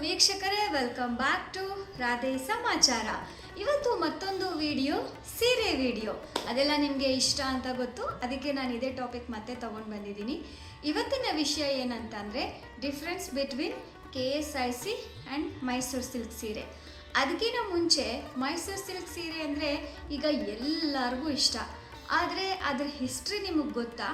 ವೀಕ್ಷಕರೇ, welcome back to Radhe ಸಮಾಚಾರ. ಇವತ್ತು ಮತ್ತೊಂದು ಸೀರೆ ವಿಡಿಯೋ. ಅದೆಲ್ಲ ನಿಮಗೆ ಇಷ್ಟ ಅಂತ ಗೊತ್ತು, ಅದಕ್ಕೆ ನಾನು ಇದೇ ಟಾಪಿಕ್ ಮತ್ತೆ ತೊಗೊಂಡು ಬಂದಿದ್ದೀನಿ. ಇವತ್ತಿನ ವಿಷಯ ಏನಂತಂದರೆ difference between KSIC and Mysuru silk ಸೀರೆ. ಅದಕ್ಕಿಂತ ಮುಂಚೆ ಮೈಸೂರು ಸಿಲ್ಕ್ ಸೀರೆ ಅಂದರೆ ಈಗ ಎಲ್ಲರಿಗೂ ಇಷ್ಟ, ಆದರೆ ಅದರ ಹಿಸ್ಟ್ರಿ ನಿಮಗೆ ಗೊತ್ತಾ?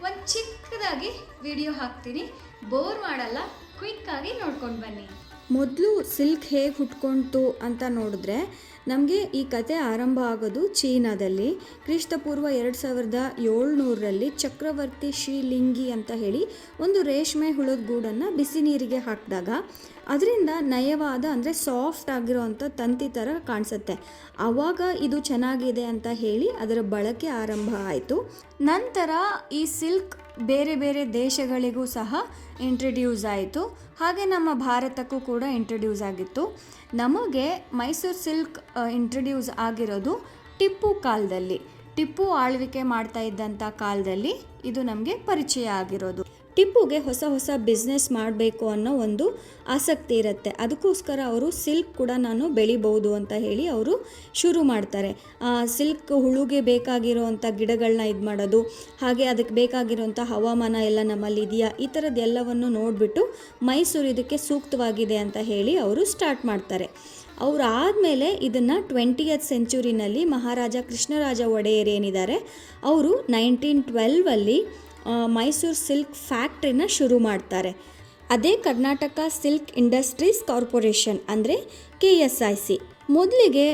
ಒಂದು ಚಿಕ್ಕದಾಗಿ ವಿಡಿಯೋ ಹಾಕ್ತೀನಿ, ಬೋರ್ ಮಾಡಲ್ಲ, ಕ್ವಿಕ್ಕಾಗಿ ನೋಡ್ಕೊಂಡು ಬನ್ನಿ. ಮೊದಲು ಸಿಲ್ಕ್ ಹೇಗೆ ಹುಟ್ಕೊಂತು ಅಂತ ನೋಡಿದ್ರೆ ನಮಗೆ ಈ ಕತೆ ಆರಂಭ ಆಗೋದು ಚೀನಾದಲ್ಲಿ. ಕ್ರಿಸ್ತಪೂರ್ವ 2700ರಲ್ಲಿ ಚಕ್ರವರ್ತಿ ಶ್ರೀಲಿಂಗಿ ಅಂತ ಹೇಳಿ ಒಂದು ರೇಷ್ಮೆ ಹುಳದ ಗೂಡನ್ನು ಬಿಸಿ ನೀರಿಗೆ ಹಾಕಿದಾಗ ಅದರಿಂದ ನಯವಾದ ಅಂದರೆ ಸಾಫ್ಟ್ ಆಗಿರೋವಂಥ ತಂತಿ ಥರ ಕಾಣಿಸುತ್ತೆ. ಆವಾಗ ಇದು ಚೆನ್ನಾಗಿದೆ ಅಂತ ಹೇಳಿ ಅದರ ಬಳಕೆ ಆರಂಭ ಆಯಿತು. ನಂತರ ಈ ಸಿಲ್ಕ್ ಬೇರೆ ಬೇರೆ ದೇಶಗಳಿಗೂ ಸಹ ಇಂಟ್ರಡ್ಯೂಸ್ ಆಯಿತು, ಹಾಗೆ ನಮ್ಮ ಭಾರತಕ್ಕೂ ಕೂಡ ಇಂಟ್ರಡ್ಯೂಸ್ ಆಗಿತ್ತು. ನಮಗೆ ಮೈಸೂರು ಸಿಲ್ಕ್ ಇಂಟ್ರಡ್ಯೂಸ್ ಆಗಿರೋದು ಟಿಪ್ಪು ಕಾಲದಲ್ಲಿ, ಟಿಪ್ಪು ಆಳ್ವಿಕೆ ಮಾಡ್ತಾ ಇದ್ದಂಥ ಕಾಲದಲ್ಲಿ ಇದು ನಮಗೆ ಪರಿಚಯ ಆಗಿರೋದು. ಟಿಪ್ಪುಗೆ ಹೊಸ ಹೊಸ ಬಿಸ್ನೆಸ್ ಮಾಡಬೇಕು ಅನ್ನೋ ಒಂದು ಆಸಕ್ತಿ ಇರುತ್ತೆ, ಅದಕ್ಕೋಸ್ಕರ ಅವರು ಸಿಲ್ಕ್ ಕೂಡ ನಾನು ಬೆಳಿಬೋದು ಅಂತ ಹೇಳಿ ಅವರು ಶುರು ಮಾಡ್ತಾರೆ. ಸಿಲ್ಕ್ ಹುಳುಗೆ ಬೇಕಾಗಿರೋವಂಥ ಗಿಡಗಳನ್ನ ಇದು ಮಾಡೋದು, ಹಾಗೆ ಅದಕ್ಕೆ ಬೇಕಾಗಿರೋವಂಥ ಹವಾಮಾನ ಎಲ್ಲ ನಮ್ಮಲ್ಲಿ ಇದೆಯಾ, ಈ ಥರದ್ದೆಲ್ಲವನ್ನು ನೋಡಿಬಿಟ್ಟು ಮೈಸೂರು ಇದಕ್ಕೆ ಸೂಕ್ತವಾಗಿದೆ ಅಂತ ಹೇಳಿ ಅವರು ಸ್ಟಾರ್ಟ್ ಮಾಡ್ತಾರೆ. ಅವರು ಆದಮೇಲೆ ಇದನ್ನು 20th ಸೆಂಚುರಿನಲ್ಲಿ ಮಹಾರಾಜ ಕೃಷ್ಣರಾಜ ಒಡೆಯರ್ ಏನಿದ್ದಾರೆ ಅವರು 1912ಅಲ್ಲಿ ಮೈಸೂರು ಸಿಲ್ಕ್ ಫ್ಯಾಕ್ಟ್ರಿನ ಶುರು ಮಾಡ್ತಾರೆ. ಅದೇ ಕರ್ನಾಟಕ ಸಿಲ್ಕ್ ಇಂಡಸ್ಟ್ರೀಸ್ ಕಾರ್ಪೊರೇಷನ್ ಅಂದರೆ KSIC. ಮೊದಲಿಗೆ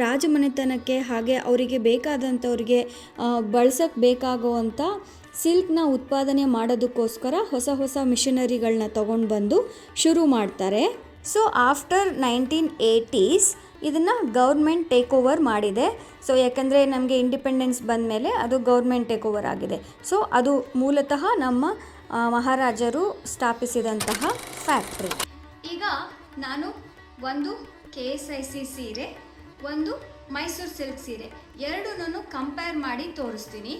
ರಾಜಮನೆತನಕ್ಕೆ ಹಾಗೆ ಅವರಿಗೆ ಬೇಕಾದಂಥವ್ರಿಗೆ ಬಳಸೋಕ್ಕೆ ಬೇಕಾಗುವಂಥ ಸಿಲ್ಕ್ನ ಉತ್ಪಾದನೆ ಮಾಡೋದಕ್ಕೋಸ್ಕರ ಹೊಸ ಹೊಸ ಮಿಷನರಿಗಳನ್ನ ತೊಗೊಂಡು ಬಂದು ಶುರು ಮಾಡ್ತಾರೆ. ಸೊ ಆಫ್ಟರ್ 1980s ಇದನ್ನು ಗೌರ್ಮೆಂಟ್ ಟೇಕ್ ಓವರ್ ಮಾಡಿದೆ. ಸೊ ಯಾಕಂದರೆ ನಮಗೆ ಇಂಡಿಪೆಂಡೆನ್ಸ್ ಬಂದ ಮೇಲೆ ಅದು ಗೌರ್ಮೆಂಟ್ ಟೇಕ್ ಓವರ್ ಆಗಿದೆ. ಸೊ ಅದು ಮೂಲತಃ ನಮ್ಮ ಮಹಾರಾಜರು ಸ್ಥಾಪಿಸಿದಂತಹ ಫ್ಯಾಕ್ಟ್ರಿ. ಈಗ ನಾನು ಒಂದು KSIC ಸೀರೆ, ಒಂದು ಮೈಸೂರು ಸಿಲ್ಕ್ ಸೀರೆ ಎರಡನ್ನೂ ಕಂಪೇರ್ ಮಾಡಿ ತೋರಿಸ್ತೀನಿ.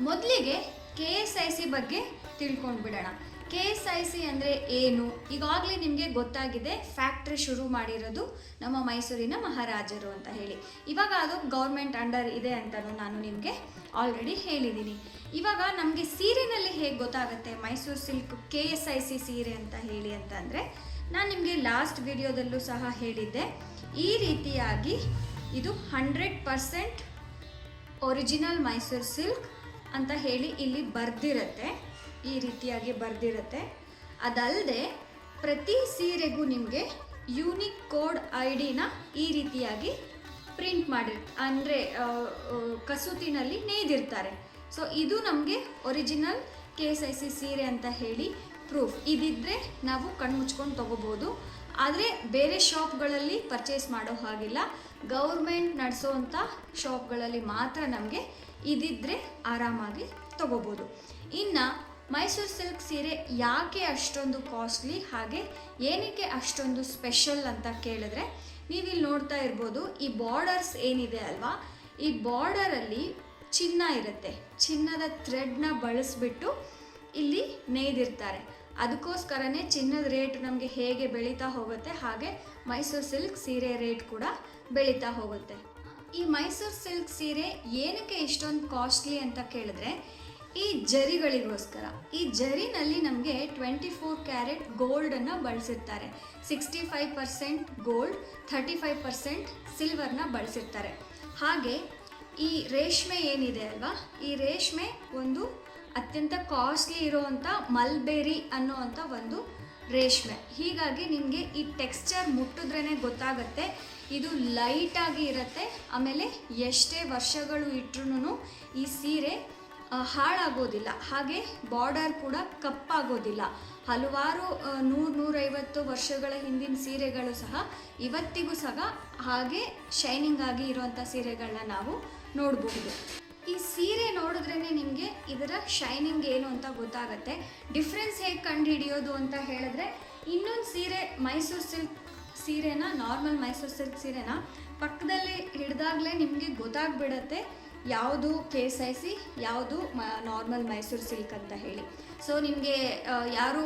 ಮೊದಲಿಗೆ KSIC ಬಗ್ಗೆ ತಿಳ್ಕೊಂಡು ಬಿಡೋಣ. KSIC ಅಂದರೆ ಏನು? ಈಗಾಗಲೇ ನಿಮಗೆ ಗೊತ್ತಾಗಿದೆ, ಫ್ಯಾಕ್ಟ್ರಿ ಶುರು ಮಾಡಿರೋದು ನಮ್ಮ ಮೈಸೂರಿನ ಮಹಾರಾಜರು ಅಂತ ಹೇಳಿ. ಇವಾಗ ಅದು ಗೌರ್ಮೆಂಟ್ ಅಂಡರ್ ಇದೆ ಅಂತಲೂ ನಾನು ನಿಮಗೆ ಆಲ್ರೆಡಿ ಹೇಳಿದ್ದೀನಿ. ಇವಾಗ ನಮಗೆ ಸೀರೆನಲ್ಲಿ ಹೇಗೆ ಗೊತ್ತಾಗುತ್ತೆ ಮೈಸೂರು ಸಿಲ್ಕ್ KSIC ಸೀರೆ ಅಂತ ಹೇಳಿ ಅಂತಂದರೆ, ನಾನು ನಿಮಗೆ ಲಾಸ್ಟ್ ವಿಡಿಯೋದಲ್ಲೂ ಸಹ ಹೇಳಿದ್ದೆ, ಈ ರೀತಿಯಾಗಿ ಇದು 100% ಒರಿಜಿನಲ್ ಮೈಸೂರು ಸಿಲ್ಕ್ ಅಂತ ಹೇಳಿ ಇಲ್ಲಿ ಬರ್ದಿರುತ್ತೆ, ಈ ರೀತಿಯಾಗಿ ಬರ್ದಿರುತ್ತೆ. ಅದಲ್ಲದೆ ಪ್ರತಿ ಸೀರೆಗೂ ನಿಮಗೆ ಯೂನಿಕ್ ಕೋಡ್ ID-ನ ಈ ರೀತಿಯಾಗಿ ಪ್ರಿಂಟ್ ಅಂದರೆ ಕಸೂತಿನಲ್ಲಿ ನೇಯ್ದಿರ್ತಾರೆ. ಸೊ ಇದು ನಮಗೆ ಒರಿಜಿನಲ್ KSIC ಸೀರೆ ಅಂತ ಹೇಳಿ ಪ್ರೂಫ್. ಇದಿದ್ದರೆ ನಾವು ಕಣ್ಮುಚ್ಕೊಂಡು ತೊಗೋಬೋದು, ಆದರೆ ಬೇರೆ ಶಾಪ್ಗಳಲ್ಲಿ ಪರ್ಚೇಸ್ ಮಾಡೋ ಹಾಗಿಲ್ಲ. ಗೌರ್ಮೆಂಟ್ ನಡೆಸೋವಂಥ ಶಾಪ್ಗಳಲ್ಲಿ ಮಾತ್ರ ನಮಗೆ ಇದಿದ್ದರೆ ಆರಾಮಾಗಿ ತೊಗೋಬೋದು. ಇನ್ನು ಮೈಸೂರು ಸಿಲ್ಕ್ ಸೀರೆ ಯಾಕೆ ಅಷ್ಟೊಂದು ಕಾಸ್ಟ್ಲಿ, ಹಾಗೆ ಏನಕ್ಕೆ ಅಷ್ಟೊಂದು ಸ್ಪೆಷಲ್ ಅಂತ ಕೇಳಿದ್ರೆ, ನೀವಿಲ್ಲಿ ನೋಡ್ತಾ ಇರ್ಬೋದು, ಈ ಬಾರ್ಡರ್ಸ್ ಏನಿದೆ ಅಲ್ವಾ, ಈ ಬಾರ್ಡರಲ್ಲಿ ಚಿನ್ನ ಇರುತ್ತೆ, ಚಿನ್ನದ ಥ್ರೆಡ್ನ ಬಳಸಿಬಿಟ್ಟು ಇಲ್ಲಿ ನೇಯ್ದಿರ್ತಾರೆ. ಅದಕ್ಕೋಸ್ಕರನೇ ಚಿನ್ನದ ರೇಟ್ ನಮಗೆ ಹೇಗೆ ಬೆಳೀತಾ ಹೋಗುತ್ತೆ, ಹಾಗೆ ಮೈಸೂರು ಸಿಲ್ಕ್ ಸೀರೆ ರೇಟ್ ಕೂಡ ಬೆಳೀತಾ ಹೋಗುತ್ತೆ. ಈ ಮೈಸೂರು ಸಿಲ್ಕ್ ಸೀರೆ ಏನಕ್ಕೆ ಇಷ್ಟೊಂದು ಕಾಸ್ಟ್ಲಿ ಅಂತ ಕೇಳಿದ್ರೆ, ಈ ಜರಿಗಳಿಗೋಸ್ಕರ. ಈ ಜರಿನಲ್ಲಿ ನಮಗೆ 24 ಕ್ಯಾರೆಟ್ ಗೋಲ್ಡನ್ನು ಬಳಸಿರ್ತಾರೆ. 65% ಗೋಲ್ಡ್, 35% ಸಿಲ್ವರ್ನ ಬಳಸಿರ್ತಾರೆ. ಹಾಗೆ ಈ ರೇಷ್ಮೆ ಏನಿದೆ ಅಲ್ವಾ, ಈ ರೇಷ್ಮೆ ಒಂದು ಅತ್ಯಂತ ಕಾಸ್ಟ್ಲಿ ಇರೋವಂಥ ಮಲ್ಬೇರಿ ಅನ್ನೋವಂಥ ಒಂದು ರೇಷ್ಮೆ. ಹೀಗಾಗಿ ನಿಮಗೆ ಈ ಟೆಕ್ಸ್ಚರ್ ಮುಟ್ಟಿದ್ರೇ ಗೊತ್ತಾಗುತ್ತೆ, ಇದು ಲೈಟಾಗಿ ಇರುತ್ತೆ. ಆಮೇಲೆ ಎಷ್ಟೇ ವರ್ಷಗಳು ಇಟ್ಟರೂ ಈ ಸೀರೆ ಹಾಳಾಗೋದಿಲ್ಲ, ಹಾಗೆ ಬಾರ್ಡರ್ ಕೂಡ ಕಪ್ಪಾಗೋದಿಲ್ಲ. ಹಲವಾರು 100-150 ವರ್ಷಗಳ ಹಿಂದಿನ ಸೀರೆಗಳು ಸಹ ಇವತ್ತಿಗೂ ಸಹ ಹಾಗೆ ಶೈನಿಂಗ್ ಆಗಿ ಇರುವಂಥ ಸೀರೆಗಳನ್ನ ನಾವು ನೋಡಬಹುದು. ಈ ಸೀರೆ ನೋಡಿದ್ರೇ ನಿಮಗೆ ಇದರ ಶೈನಿಂಗ್ ಏನು ಅಂತ ಗೊತ್ತಾಗುತ್ತೆ. ಡಿಫ್ರೆನ್ಸ್ ಹೇಗೆ ಕಂಡುಹಿಡಿಯೋದು ಅಂತ ಹೇಳಿದ್ರೆ, ಇನ್ನೊಂದು ಸೀರೆ ಮೈಸೂರು ಸಿಲ್ಕ್ ಸೀರೆನ, ನಾರ್ಮಲ್ ಮೈಸೂರು ಸಿಲ್ಕ್ ಸೀರೆನ ಪಕ್ಕದಲ್ಲಿ ಹಿಡಿದಾಗಲೇ ನಿಮಗೆ ಗೊತ್ತಾಗ್ಬಿಡತ್ತೆ ಯಾವುದು KSIC, ಯಾವುದು ನಾರ್ಮಲ್ ಮೈಸೂರು ಸಿಲ್ಕ್ ಅಂತ ಹೇಳಿ. ಸೊ ನಿಮಗೆ ಯಾರು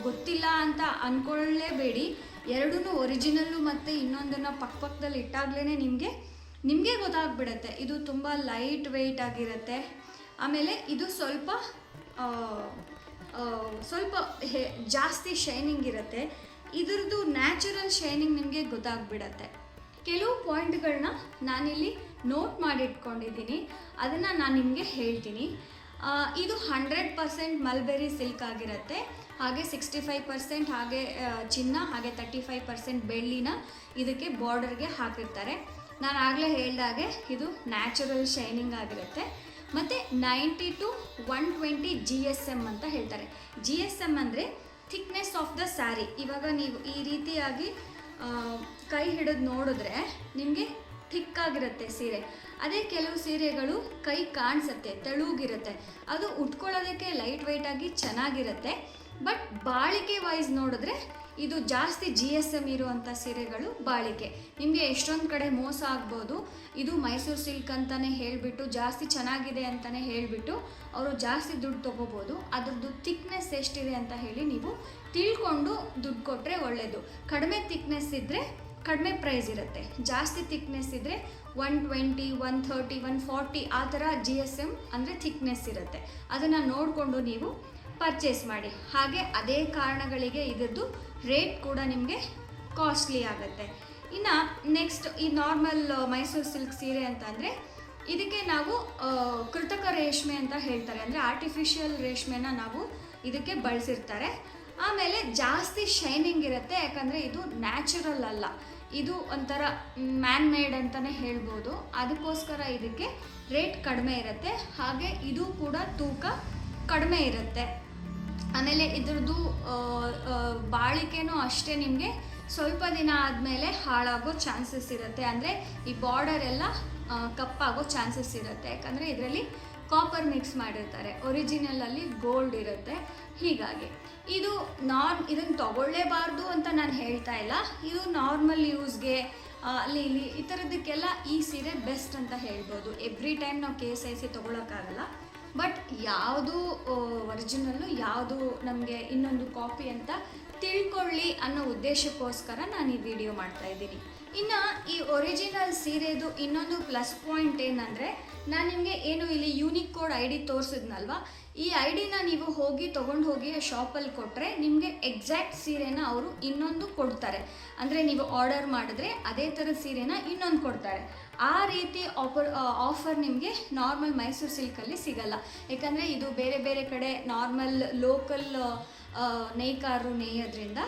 ಗೊತ್ತಿಲ್ಲ ಅಂತ ಅಂದ್ಕೊಳ್ಳೇಬೇಡಿ, ಎರಡೂ ಒರಿಜಿನಲ್ಲು ಮತ್ತು ಇನ್ನೊಂದನ್ನು ಪಕ್ಕದಲ್ಲಿ ಇಟ್ಟಾಗಲೇ ನಿಮಗೆ ಗೊತ್ತಾಗ್ಬಿಡುತ್ತೆ ಇದು ತುಂಬ ಲೈಟ್ ವೆಯ್ಟ್ ಆಗಿರುತ್ತೆ. ಆಮೇಲೆ ಇದು ಸ್ವಲ್ಪ ಜಾಸ್ತಿ ಶೈನಿಂಗ್ ಇರುತ್ತೆ. ಇದ್ರದ್ದು ನ್ಯಾಚುರಲ್ ಶೈನಿಂಗ್ ನಿಮಗೆ ಗೊತ್ತಾಗ್ಬಿಡತ್ತೆ. ಕೆಲವು ಪಾಯಿಂಟ್ಗಳನ್ನ ನಾನಿಲ್ಲಿ ನೋಟ್ ಮಾಡಿಟ್ಕೊಂಡಿದ್ದೀನಿ, ಅದನ್ನು ನಾನು ನಿಮಗೆ ಹೇಳ್ತೀನಿ. ಇದು 100% ಮಲ್ಬೆರಿ ಸಿಲ್ಕ್ ಆಗಿರುತ್ತೆ. ಹಾಗೆ 65% ಹಾಗೆ ಚಿನ್ನ, ಹಾಗೆ 35% ಬೆಳ್ಳಿನ ಇದಕ್ಕೆ ಬಾರ್ಡರ್ಗೆ ಹಾಕಿರ್ತಾರೆ. ನಾನು ಆಗಲೇ ಹೇಳ್ದಾಗೆ ಇದು ನ್ಯಾಚುರಲ್ ಶೈನಿಂಗ್ ಆಗಿರುತ್ತೆ. ಮತ್ತು 90 to 120 GSM ಅಂತ ಹೇಳ್ತಾರೆ. GSM ಅಂದರೆ ಥಿಕ್ನೆಸ್ ಆಫ್ ದ ಸ್ಯಾರಿ. ಇವಾಗ ನೀವು ಈ ರೀತಿಯಾಗಿ ಕೈ ಹಿಡಿದು ನೋಡಿದ್ರೆ ನಿಮಗೆ ಥಿಕ್ಕಾಗಿರುತ್ತೆ ಸೀರೆ. ಅದೇ ಕೆಲವು ಸೀರೆಗಳು ಕೈ ಕಾಣಿಸುತ್ತೆ, ತೆಳುಗಿರುತ್ತೆ, ಅದು ಉಟ್ಕೊಳ್ಳೋದಕ್ಕೆ ಲೈಟ್ ವೆಯ್ಟಾಗಿ ಚೆನ್ನಾಗಿರುತ್ತೆ. ಬಟ್ ಬಾಳಿಕೆ ವೈಸ್ ನೋಡಿದ್ರೆ ಇದು ಜಾಸ್ತಿ GSM ಇರುವಂಥ ಸೀರೆಗಳು ಬಾಳಿಕೆ. ನಿಮಗೆ ಎಷ್ಟೊಂದು ಕಡೆ ಮೋಸ ಆಗ್ಬೋದು. ಇದು ಮೈಸೂರು ಸಿಲ್ಕ್ ಅಂತಲೇ ಹೇಳಿಬಿಟ್ಟು ಜಾಸ್ತಿ ಚೆನ್ನಾಗಿದೆ ಅಂತಲೇ ಹೇಳಿಬಿಟ್ಟು ಅವರು ಜಾಸ್ತಿ ದುಡ್ಡು ತೊಗೋಬೋದು. ಅದ್ರದ್ದು ಥಿಕ್ನೆಸ್ ಎಷ್ಟಿದೆ ಅಂತ ಹೇಳಿ ನೀವು ತಿಳ್ಕೊಂಡು ದುಡ್ಡು ಕೊಟ್ಟರೆ ಒಳ್ಳೆಯದು. ಕಡಿಮೆ ಥಿಕ್ನೆಸ್ ಇದ್ದರೆ ಕಡಿಮೆ ಪ್ರೈಸ್ ಇರುತ್ತೆ, ಜಾಸ್ತಿ ಥಿಕ್ನೆಸ್ ಇದ್ದರೆ 120, 130, 140 ಆ ಥರ GSM ಅಂದರೆ ಥಿಕ್ನೆಸ್ ಇರುತ್ತೆ. ಅದನ್ನು ನೋಡಿಕೊಂಡು ನೀವು ಪರ್ಚೇಸ್ ಮಾಡಿ. ಹಾಗೆ ಅದೇ ಕಾರಣಗಳಿಗೆ ಇದರದ್ದು ರೇಟ್ ಕೂಡ ನಿಮಗೆ ಕಾಸ್ಟ್ಲಿ ಆಗುತ್ತೆ. ಇನ್ನು ನೆಕ್ಸ್ಟ್ ಈ ನಾರ್ಮಲ್ ಮೈಸೂರು ಸಿಲ್ಕ್ ಸೀರೆ ಅಂತಂದರೆ ಇದಕ್ಕೆ ನಾವು ಕೃತಕ ರೇಷ್ಮೆ ಅಂತ ಹೇಳ್ತಾರೆ, ಅಂದರೆ ಆರ್ಟಿಫಿಷಿಯಲ್ ರೇಷ್ಮೆನ ನಾವು ಇದಕ್ಕೆ ಬಳಸಿರ್ತಾರೆ. ಆಮೇಲೆ ಜಾಸ್ತಿ ಶೈನಿಂಗ್ ಇರುತ್ತೆ, ಯಾಕಂದರೆ ಇದು ನ್ಯಾಚುರಲ್ ಅಲ್ಲ, ಇದು ಒಂಥರ ಮ್ಯಾನ್ ಮೇಡ್ ಅಂತಲೇ ಹೇಳ್ಬೋದು. ಅದಕ್ಕೋಸ್ಕರ ಇದಕ್ಕೆ ರೇಟ್ ಕಡಿಮೆ ಇರುತ್ತೆ. ಹಾಗೆ ಇದು ಕೂಡ ತೂಕ ಕಡಿಮೆ ಇರುತ್ತೆ. ಆಮೇಲೆ ಇದ್ರದ್ದು ಬಾಳಿಕೆನೂ ಅಷ್ಟೇ ನಿಮಗೆ ಸ್ವಲ್ಪ ದಿನ ಆದಮೇಲೆ ಹಾಳಾಗೋ ಚಾನ್ಸಸ್ ಇರುತ್ತೆ. ಅಂದರೆ ಈ ಬಾರ್ಡರ್ ಎಲ್ಲ ಕಪ್ಪಾಗೋ ಚಾನ್ಸಸ್ ಇರುತ್ತೆ, ಯಾಕಂದರೆ ಇದರಲ್ಲಿ ಕಾಪರ್ ಮಿಕ್ಸ್ ಮಾಡಿರ್ತಾರೆ, ಒರಿಜಿನಲಲ್ಲಿ ಗೋಲ್ಡ್ ಇರುತ್ತೆ. ಹೀಗಾಗಿ ಇದು ಇದನ್ನು ತಗೊಳ್ಳೇಬಾರ್ದು ಅಂತ ನಾನು ಹೇಳ್ತಾ ಇಲ್ಲ. ಇದು ನಾರ್ಮಲ್ ಯೂಸ್ಗೆ ಅಲ್ಲಿ ಇಲ್ಲಿ ಈ ಥರದಕ್ಕೆಲ್ಲ ಈ ಸೀರೆ ಬೆಸ್ಟ್ ಅಂತ ಹೇಳ್ಬೋದು. ಎವ್ರಿ ಟೈಮ್ ನಾವು KSIC ತೊಗೊಳಕ್ಕಾಗಲ್ಲ. ಬಟ್ ಯಾವುದು ಒರಿಜಿನಲ್ಲು, ಯಾವುದು ನಮಗೆ ಇನ್ನೊಂದು ಕಾಪಿ ಅಂತ ತಿಳ್ಕೊಳ್ಳಿ ಅನ್ನೋ ಉದ್ದೇಶಕ್ಕೋಸ್ಕರ ನಾನು ಈ ವಿಡಿಯೋ ಮಾಡ್ತಾಯಿದ್ದೀನಿ. ಇನ್ನು ಈ ಒರಿಜಿನಲ್ ಸೀರೆದು ಇನ್ನೊಂದು ಪ್ಲಸ್ ಪಾಯಿಂಟ್ ಏನಂದರೆ, ನಾನು ನಿಮಗೆ ಏನು ಇಲ್ಲಿ ಯೂನಿಕ್ ಕೋಡ್ ID ತೋರಿಸಿದ್ನಲ್ವ, ಈ IDನ ನೀವು ತೊಗೊಂಡು ಹೋಗಿ ಆ ಶಾಪಲ್ಲಿ ಕೊಟ್ಟರೆ ನಿಮಗೆ ಎಕ್ಸಾಕ್ಟ್ ಸೀರೆನ ಅವರು ಇನ್ನೊಂದು ಕೊಡ್ತಾರೆ. ಅಂದರೆ ನೀವು ಆರ್ಡರ್ ಮಾಡಿದ್ರೆ ಅದೇ ಥರದ ಸೀರೆನ ಇನ್ನೊಂದು ಕೊಡ್ತಾರೆ. ಆ ರೀತಿ ಆಫರ್ ನಿಮಗೆ ನಾರ್ಮಲ್ ಮೈಸೂರು ಸಿಲ್ಕಲ್ಲಿ ಸಿಗಲ್ಲ. ಯಾಕಂದರೆ ಇದು ಬೇರೆ ಬೇರೆ ಕಡೆ ನಾರ್ಮಲ್ ಲೋಕಲ್ ನೇಯ್ಕಾರರು ನೇಯೋದ್ರಿಂದ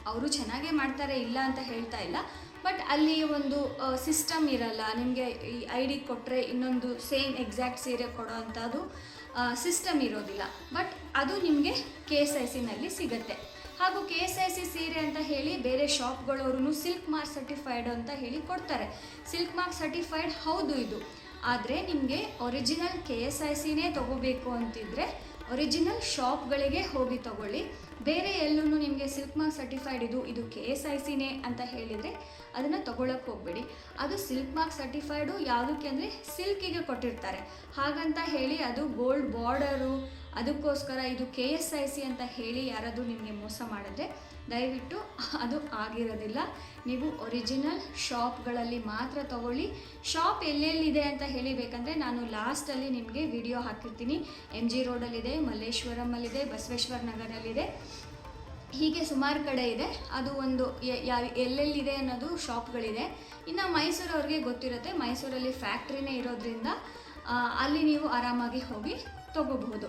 ಅವರು ಚೆನ್ನಾಗೇ ಮಾಡ್ತಾರೆ, ಇಲ್ಲ ಅಂತ ಹೇಳ್ತಾ ಇಲ್ಲ. ಬಟ್ ಅಲ್ಲಿ ಒಂದು ಸಿಸ್ಟಮ್ ಇರಲ್ಲ. ನಿಮಗೆ ಈ ID ಕೊಟ್ಟರೆ ಇನ್ನೊಂದು ಸೇಮ್ ಎಕ್ಸಾಕ್ಟ್ ಸೀರೆ ಕೊಡೋ ಅಂಥದ್ದು ಸಿಸ್ಟಮ್ ಇರೋದಿಲ್ಲ. ಬಟ್ ಅದು ನಿಮಗೆ KSICನಲ್ಲಿ ಸಿಗುತ್ತೆ. ಹಾಗೂ KSIC ಸೀರೆ ಅಂತ ಹೇಳಿ ಬೇರೆ ಶಾಪ್ಗಳವರು ಸಿಲ್ಕ್ ಮಾರ್ಕ್ ಸರ್ಟಿಫೈಡ್ ಅಂತ ಹೇಳಿ ಕೊಡ್ತಾರೆ. ಸಿಲ್ಕ್ ಮಾರ್ಕ್ ಸರ್ಟಿಫೈಡ್ ಹೌದು ಇದು, ಆದರೆ ನಿಮಗೆ ಒರಿಜಿನಲ್ KSICನೇ ತೊಗೋಬೇಕು ಅಂತಿದ್ರೆ ಒರಿಜಿನಲ್ ಶಾಪ್ಗಳಿಗೆ ಹೋಗಿ ತೊಗೊಳ್ಳಿ. ಬೇರೆ ಎಲ್ಲೂ ನಿಮಗೆ ಸಿಲ್ಕ್ ಮಾರ್ಕ್ ಸರ್ಟಿಫೈಡ್ ಇದು KSICನೇ ಅಂತ ಹೇಳಿದರೆ ಅದನ್ನು ತೊಗೊಳಕ್ಕೆ ಹೋಗಬೇಡಿ. ಅದು ಸಿಲ್ಕ್ ಮಾರ್ಕ್ ಸರ್ಟಿಫೈಡು ಯಾವುದಕ್ಕೆ ಅಂದರೆ ಸಿಲ್ಕಿಗೆ ಕೊಟ್ಟಿರ್ತಾರೆ. ಹಾಗಂತ ಹೇಳಿ ಅದು ಗೋಲ್ಡ್ ಬಾರ್ಡರು ಅದಕ್ಕೋಸ್ಕರ ಇದು KSIC ಅಂತ ಹೇಳಿ ಯಾರಾದರೂ ನಿಮಗೆ ಮೋಸ ಮಾಡಿದ್ರೆ ದಯವಿಟ್ಟು ಅದು ಆಗಿರೋದಿಲ್ಲ. ನೀವು ಒರಿಜಿನಲ್ ಶಾಪ್ಗಳಲ್ಲಿ ಮಾತ್ರ ತೊಗೊಳ್ಳಿ. ಶಾಪ್ ಎಲ್ಲೆಲ್ಲಿದೆ ಅಂತ ಬೇಕಂದರೆ ನಾನು ಲಾಸ್ಟಲ್ಲಿ ನಿಮಗೆ ವಿಡಿಯೋ ಹಾಕಿರ್ತೀನಿ. MG ರೋಡಲ್ಲಿದೆ, ಮಲ್ಲೇಶ್ವರಮಲ್ಲಿದೆ, ಬಸವೇಶ್ವರ ನಗರಲ್ಲಿದೆ, ಹೀಗೆ ಸುಮಾರು ಕಡೆ ಇದೆ. ಅದು ಒಂದು ಎಲ್ಲೆಲ್ಲಿದೆ ಅನ್ನೋದು ಶಾಪ್ಗಳಿದೆ. ಇನ್ನು ಮೈಸೂರವ್ರಿಗೆ ಗೊತ್ತಿರುತ್ತೆ, ಮೈಸೂರಲ್ಲಿ ಫ್ಯಾಕ್ಟ್ರಿನೇ ಇರೋದ್ರಿಂದ ಅಲ್ಲಿ ನೀವು ಆರಾಮಾಗಿ ಹೋಗಿ ತೊಗೋಬಹುದು.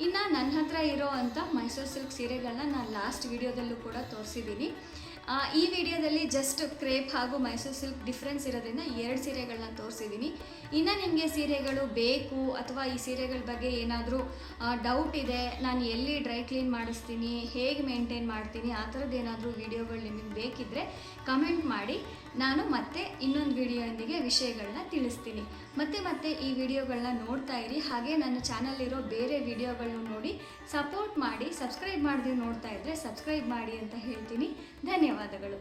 ಇನ್ನು ನನ್ನ ಹತ್ರ ಇರೋ ಅಂಥ ಮೈಸೂರು ಸಿಲ್ಕ್ ಸೀರೆಗಳನ್ನ ನಾನು ಲಾಸ್ಟ್ ವಿಡಿಯೋದಲ್ಲೂ ಕೂಡ ತೋರಿಸಿದ್ದೀನಿ. ಈ ವಿಡಿಯೋದಲ್ಲಿ ಜಸ್ಟ್ ಕ್ರೇಪ್ ಹಾಗೂ ಮೈಸೂರು ಸಿಲ್ಕ್ ಡಿಫ್ರೆನ್ಸ್ ಇರೋದ್ರಿಂದ 2 ಸೀರೆಗಳನ್ನ ತೋರಿಸಿದ್ದೀನಿ. ಇನ್ನು ನಿಮಗೆ ಸೀರೆಗಳು ಬೇಕು ಅಥವಾ ಈ ಸೀರೆಗಳ ಬಗ್ಗೆ ಏನಾದರೂ ಡೌಟ್ ಇದೆ, ನಾನು ಎಲ್ಲಿ ಡ್ರೈ ಕ್ಲೀನ್ ಮಾಡಿಸ್ತೀನಿ, ಹೇಗೆ ಮೇಂಟೈನ್ ಮಾಡ್ತೀನಿ, ಆ ಥರದ್ದು ಏನಾದರೂ ವಿಡಿಯೋಗಳು ನಿಮಗೆ ಬೇಕಿದ್ದರೆ ಕಮೆಂಟ್ ಮಾಡಿ. ನಾನು ಮತ್ತೆ ಇನ್ನೊಂದು ವಿಡಿಯೋದೊಂದಿಗೆ ವಿಷಯಗಳನ್ನ ತಿಳಿಸ್ತೀನಿ. ಮತ್ತೆ ಈ ವಿಡಿಯೋಗಳನ್ನ ನೋಡ್ತಾ ಇರಿ. ಹಾಗೆ ನನ್ನ ಚಾನಲ್ಲಿರೋ ಬೇರೆ ವಿಡಿಯೋಗಳನ್ನ ನೋಡಿ ಸಪೋರ್ಟ್ ಮಾಡಿ. ಸಬ್ಸ್ಕ್ರೈಬ್ ಮಾಡದೆ ನೋಡ್ತಾ ಇದ್ದರೆ ಸಬ್ಸ್ಕ್ರೈಬ್ ಮಾಡಿ ಅಂತ ಹೇಳ್ತೀನಿ. ಧನ್ಯವಾದಗಳು.